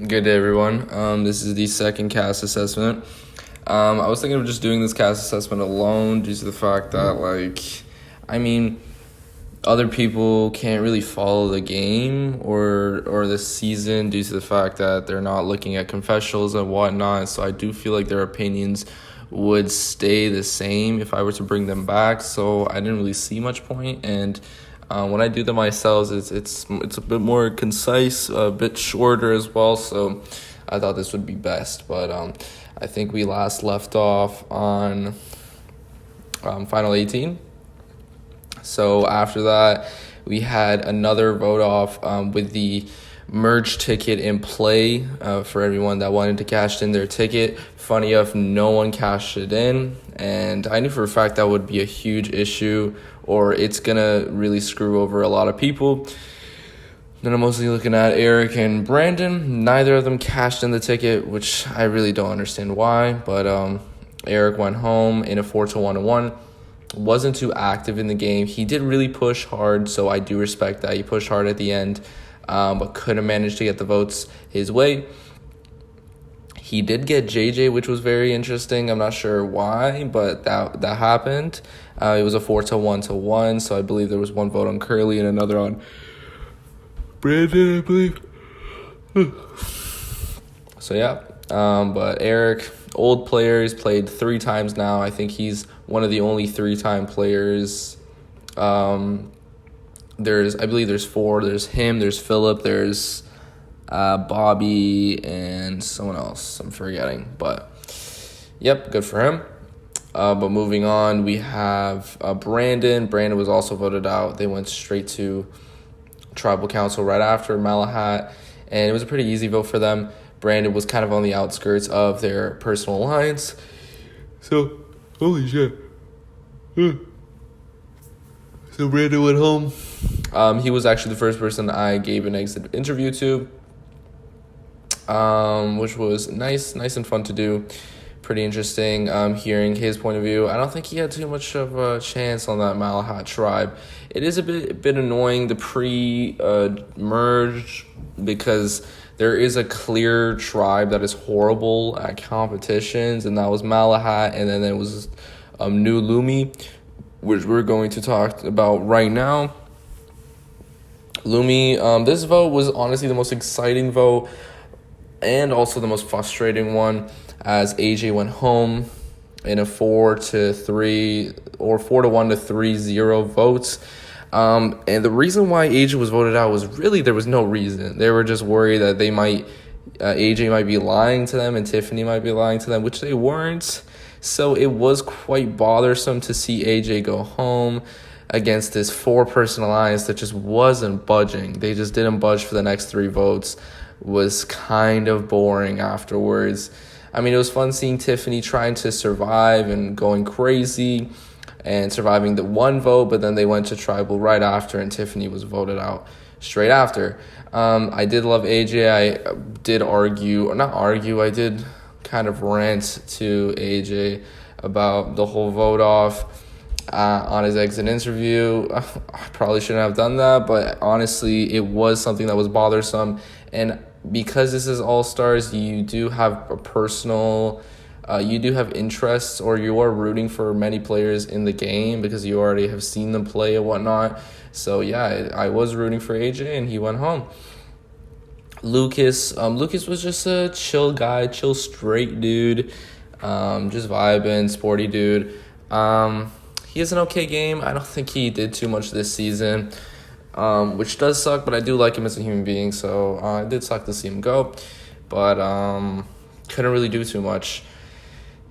Good day, everyone. This is the second cast assessment. I was thinking of just doing this cast assessment alone due to the fact that, other people can't really follow the game or the season due to the fact that they're not looking at confessionals and whatnot. So I do feel like their opinions would stay the same if I were to bring them back. So I didn't really see much point. And when I do them myself, it's a bit more concise, a bit shorter as well. So I thought this would be best. But I think we last left off on Final 18. So after that, we had another vote off with the merge ticket in play for everyone that wanted to cash in their ticket. Funny enough, no one cashed it in, and I knew for a fact that would be a huge issue, or it's gonna really screw over a lot of people. Then I'm mostly looking at Eric and Brandon. Neither of them cashed in the ticket, which I really don't understand why, but Eric went home in a 4-1-1. Wasn't too active in the game. He did really push hard, so I do respect that. He pushed hard at the end, but couldn't manage to get the votes his way. He did get JJ, which was very interesting. I'm not sure why, but that happened. It was a 4-1-1, so I believe there was one vote on Curly and another on Brandon, I believe. So yeah, but Eric, old player, he's played 3 times now. I think he's one of the only 3-time players. I believe there's 4. There's him, there's Philip, there's Bobby, and someone else I'm forgetting. But yep, good for him. But moving on, we have Brandon. Brandon was also voted out. They went straight to Tribal Council right after Malahat, and it was a pretty easy vote for them. Brandon was kind of on the outskirts of their personal alliance. So, holy shit. So Brandon went home. He was actually the first person I gave an exit interview to, which was nice and fun to do. Pretty interesting hearing his point of view. I don't think he had too much of a chance on that Malahat tribe. It is a bit annoying, the pre-merge, because there is a clear tribe that is horrible at competitions, and that was Malahat, and then there was New Lumi, which we're going to talk about right now. Lumi, this vote was honestly the most exciting vote and also the most frustrating one, as AJ went home in a 4-3 or 4-1 to 3-0 votes. And the reason why AJ was voted out was really there was no reason. They were just worried that AJ might be lying to them and Tiffany might be lying to them, which they weren't. So it was quite bothersome to see AJ go home against this 4-person alliance that just wasn't budging. They just didn't budge for the next 3 votes. Was kind of boring afterwards. I mean, it was fun seeing Tiffany trying to survive and going crazy and surviving the 1 vote, but then they went to Tribal right after, and Tiffany was voted out straight after. I did love AJ. I did I did kind of rant to AJ about the whole vote off on his exit interview. I probably shouldn't have done that, but honestly, it was something that was bothersome. And because this is All-Stars, you do have you do have interests, or you are rooting for many players in the game because you already have seen them play and whatnot. So yeah, I was rooting for AJ, and he went home. Lucas was just a chill guy, chill straight dude, just vibing, sporty dude. He has an okay game. I don't think he did too much this season, which does suck, but I do like him as a human being, so it did suck to see him go. But couldn't really do too much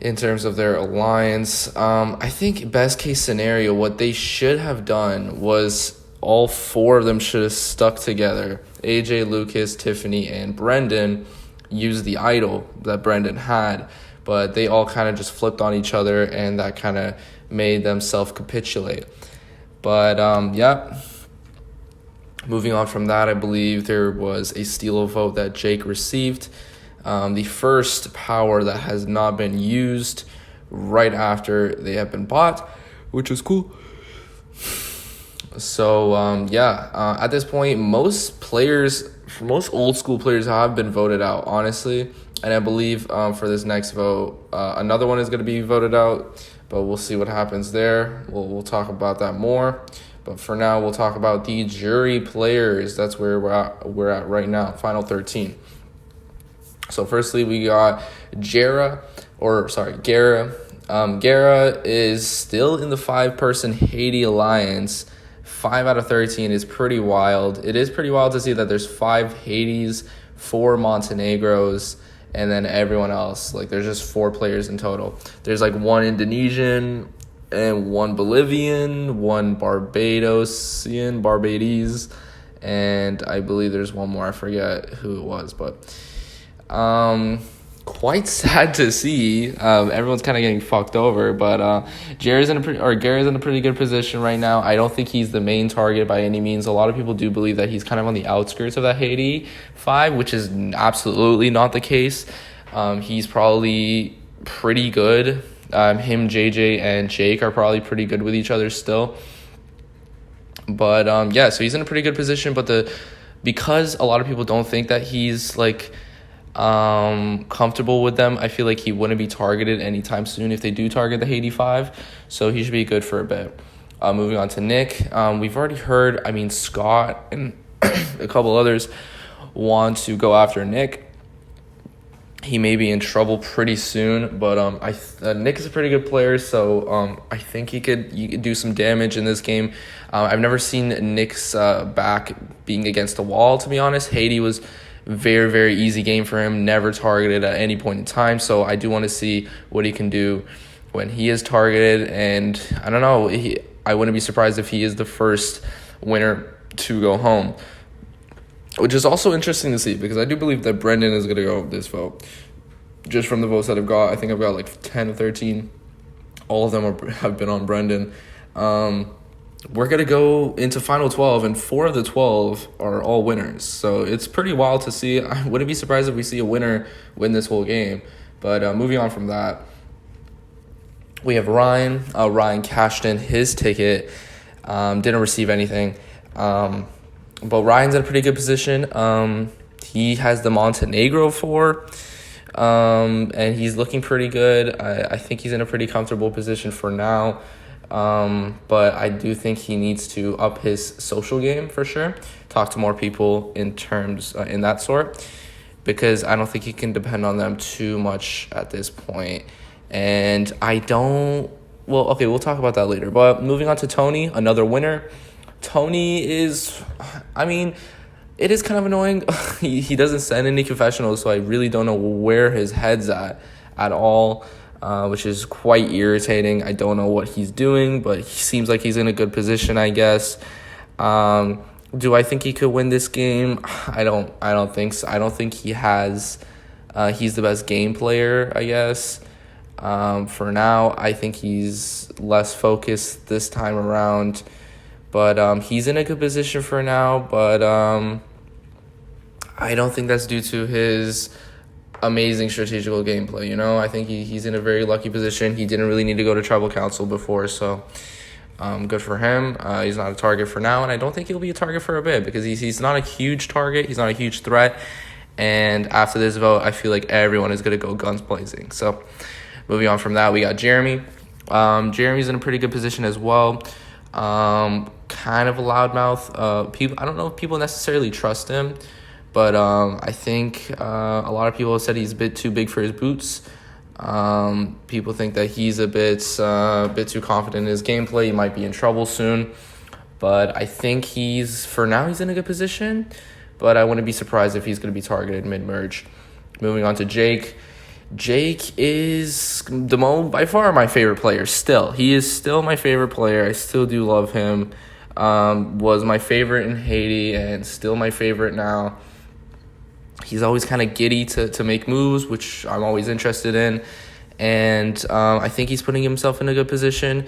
in terms of their alliance. I think best case scenario, what they should have done was all 4 of them should have stuck together. AJ, Lucas, Tiffany, and Brendan used the idol that Brendan had, but they all kind of just flipped on each other, and that kind of made them self-capitulate. But yeah, moving on from that, I believe there was a steal of vote that Jake received. The first power that has not been used right after they have been bought, which was cool. So, at this point, most players most old school players have been voted out, honestly. And I believe for this next vote, another one is going to be voted out, but we'll see what happens there. We'll talk about that more. But for now, we'll talk about the jury players. That's where we're at right now, final 13. So firstly, we got Gara. Gara is still in the 5-person Haiti alliance. 5 out of 13 is pretty wild. It is pretty wild to see that there's 5 Haitis, 4 Montenegros, and then everyone else. Like, there's just 4 players in total. There's like 1 Indonesian and 1 Bolivian, 1 Barbades, and I believe there's 1 more. I forget who it was, but quite sad to see. Everyone's kind of getting fucked over, but Gary's in a pretty good position right now. I don't think he's the main target by any means. A lot of people do believe that he's kind of on the outskirts of that Haiti 5, which is absolutely not the case. He's probably pretty good. Him, JJ, and Jake are probably pretty good with each other still. But so he's in a pretty good position. But because a lot of people don't think that he's like comfortable with them, I feel like he wouldn't be targeted anytime soon if they do target the Haiti 5. So he should be good for a bit. Moving on to Nick. We've already heard, Scott and a couple others want to go after Nick. He may be in trouble pretty soon, but Nick is a pretty good player, so I think he could do some damage in this game. I've never seen Nick's back being against the wall, to be honest. Haiti was very, very easy game for him, never targeted at any point in time, so I do want to see what he can do when he is targeted, and I don't know, I wouldn't be surprised if he is the first winner to go home. Which is also interesting to see, because I do believe that Brendan is going to go with this vote. Just from the votes that I've got, I think I've got like 10 or 13. All of them have been on Brendan. We're going to go into final 12, and 4 of the 12 are all winners. So it's pretty wild to see. I wouldn't be surprised if we see a winner win this whole game. But moving on from that, we have Ryan. Ryan cashed in his ticket, didn't receive anything. But Ryan's in a pretty good position. He has the Montenegro 4, and he's looking pretty good. I think he's in a pretty comfortable position for now. But I do think he needs to up his social game for sure. Talk to more people in that sort, because I don't think he can depend on them too much at this point. And we'll talk about that later. But moving on to Tony, another winner. Tony is, it is kind of annoying. He doesn't send any confessionals, so I really don't know where his head's at all, which is quite irritating. I don't know what he's doing, but he seems like he's in a good position, I guess. Do I think he could win this game? I don't think so. I don't think he has, he's the best game player, I guess. For now, I think he's less focused this time around. But he's in a good position for now, but I don't think that's due to his amazing strategical gameplay, I think he's in a very lucky position. He didn't really need to go to tribal council before, so good for him. He's not a target for now, and I don't think he'll be a target for a bit, because he's not a huge target. He's not a huge threat, and after this vote, I feel like everyone is going to go guns blazing. So moving on from that, we got Jeremy. Jeremy's in a pretty good position as well. Kind of a loudmouth. I don't know if people necessarily trust him, but I think a lot of people have said he's a bit too big for his boots. People think that he's a bit too confident in his gameplay. He might be in trouble soon, but I think for now he's in a good position, but I wouldn't be surprised if he's going to be targeted mid-merge. Moving on to Jake. Jake is by far my favorite player still. He is still my favorite player. I still do love him. Was my favorite in Haiti and still my favorite now. He's always kind of giddy to make moves, which I'm always interested in. And I think he's putting himself in a good position.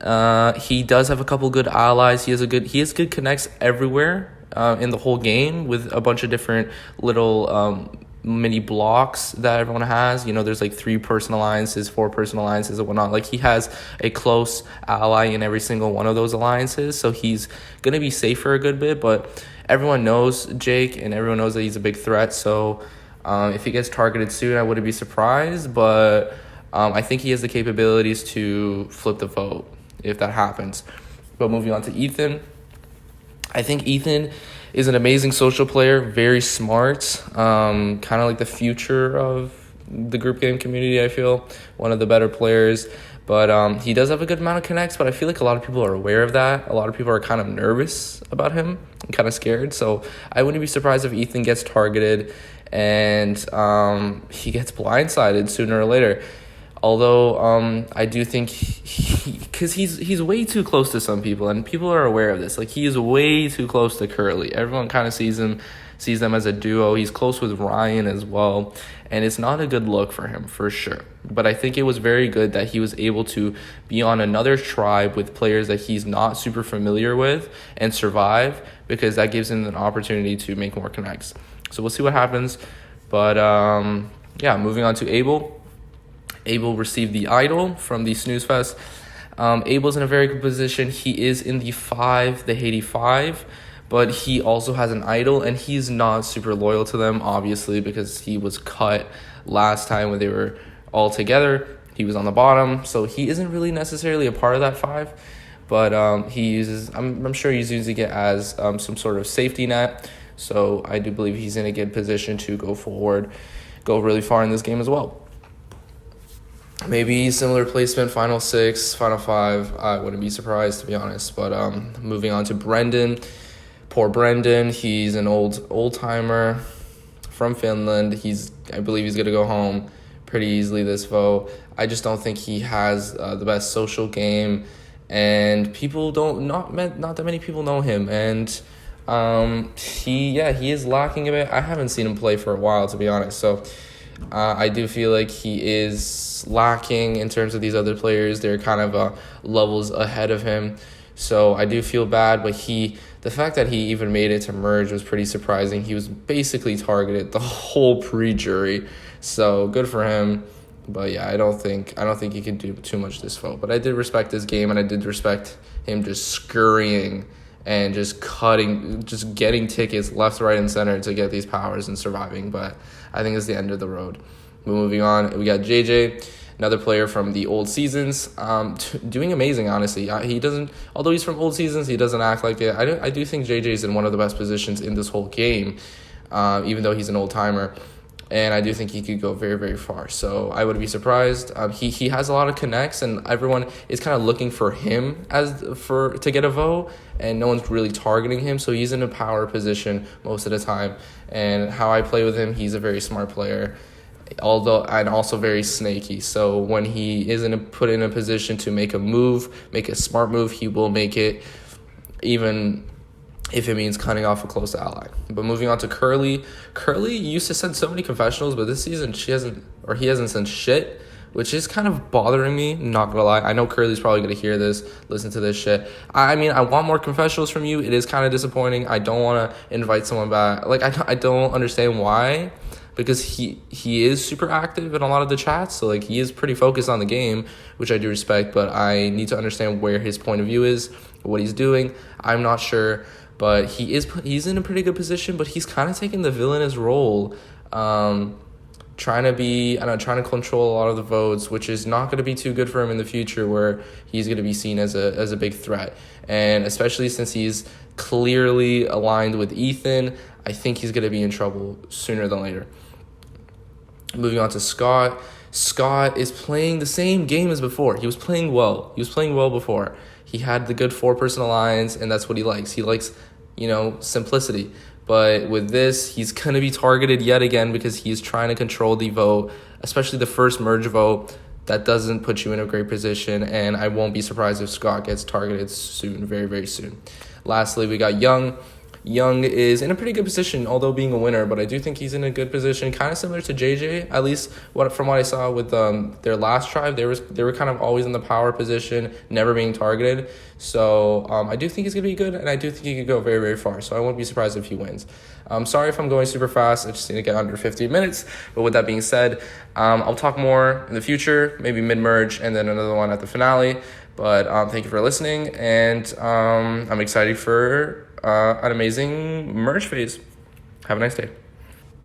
He does have a couple good allies. He has good connects everywhere in the whole game, with a bunch of different little mini blocks that everyone has. There's like 3-person alliances, 4-person alliances, and whatnot. Like, he has a close ally in every single one of those alliances, so he's gonna be safe for a good bit. But everyone knows Jake and everyone knows that he's a big threat. So if he gets targeted soon, I wouldn't be surprised. But I think he has the capabilities to flip the vote if that happens. But moving on to Ethan, I think Ethan is an amazing social player, very smart, kind of like the future of the group game community, I feel. One of the better players. But he does have a good amount of connects, but I feel like a lot of people are aware of that. A lot of people are kind of nervous about him and kind of scared. So I wouldn't be surprised if Ethan gets targeted and he gets blindsided sooner or later. Although I do think because he's way too close to some people, and people are aware of this. Like, he is way too close to Curly. Everyone kind of sees them as a duo. He's close with Ryan as well, and it's not a good look for him for sure. But I think it was very good that he was able to be on another tribe with players that he's not super familiar with and survive, because that gives him an opportunity to make more connects. So we'll see what happens. But moving on to Abel. Abel received the idol from the Snooze Fest. Abel's in a very good position. He is in the Haiti 5, but he also has an idol, and he's not super loyal to them, obviously, because he was cut last time when they were all together. He was on the bottom, so he isn't really necessarily a part of that 5, but I'm sure he's using it as some sort of safety net. So I do believe he's in a good position to go forward, go really far in this game as well. Maybe similar placement, final 6, final 5. I wouldn't be surprised, to be honest. But moving on to Brendan. Poor Brendan. He's an old timer from Finland. I believe he's gonna go home pretty easily this vote. I just don't think he has the best social game, and not that many people know him. And he is lacking a bit. I haven't seen him play for a while, to be honest. So I do feel like he is lacking in terms of these other players. They're kind of levels ahead of him. So I do feel bad, but the fact that he even made it to merge was pretty surprising. He was basically targeted the whole pre-jury. So good for him. But yeah, I don't think he can do too much this vote. But I did respect his game, and I did respect him just scurrying and just getting tickets left, right, and center to get these powers and surviving. But I think it's the end of the road. But moving on, we got JJ, another player from the old seasons, doing amazing, honestly. Although he's from old seasons, he doesn't act like it. I do think JJ is in one of the best positions in this whole game, even though he's an old timer. And I do think he could go very, very far. So I wouldn't be surprised. He has a lot of connects, and everyone is kind of looking for him to get a vote, and no one's really targeting him. So he's in a power position most of the time. And how I play with him, he's a very smart player, and also very snaky. So when he isn't put in a position to make a smart move, he will make it, even if it means cutting off a close ally. But moving on to Curly. Curly used to send so many confessionals, but this season he hasn't sent shit, which is kind of bothering me, not gonna lie. I know Curly's probably gonna hear this, listen to this shit. I mean, I want more confessionals from you. It is kind of disappointing. I don't want to invite someone back. Like, I don't understand why, because he is super active in a lot of the chats, so like he is pretty focused on the game, which I do respect, but I need to understand where his point of view is, what he's doing. I'm not sure. But he's in a pretty good position, but he's kind of taking the villainous role, trying to control a lot of the votes, which is not going to be too good for him in the future, where he's going to be seen as a big threat. And especially since he's clearly aligned with Ethan, I think he's going to be in trouble sooner than later. Moving on to Scott. Scott is playing the same game as before. He was playing well. Before. He had the good 4-person alliance, and that's what he likes. He likes, simplicity. But with this, he's going to be targeted yet again because he's trying to control the vote, especially the first merge vote. That doesn't put you in a great position, and I won't be surprised if Scott gets targeted soon, very, very soon. Lastly, we got Young. Young is in a pretty good position, although being a winner, but I do think he's in a good position, kind of similar to JJ, at least from what I saw with their last tribe. They were kind of always in the power position, never being targeted. So I do think he's going to be good, and I do think he could go very, very far. So I won't be surprised if he wins. Sorry if I'm going super fast. I just need to get under 15 minutes. But with that being said, I'll talk more in the future, maybe mid-merge, and then another one at the finale. But thank you for listening, and I'm excited for an amazing merge phase. Have a nice day.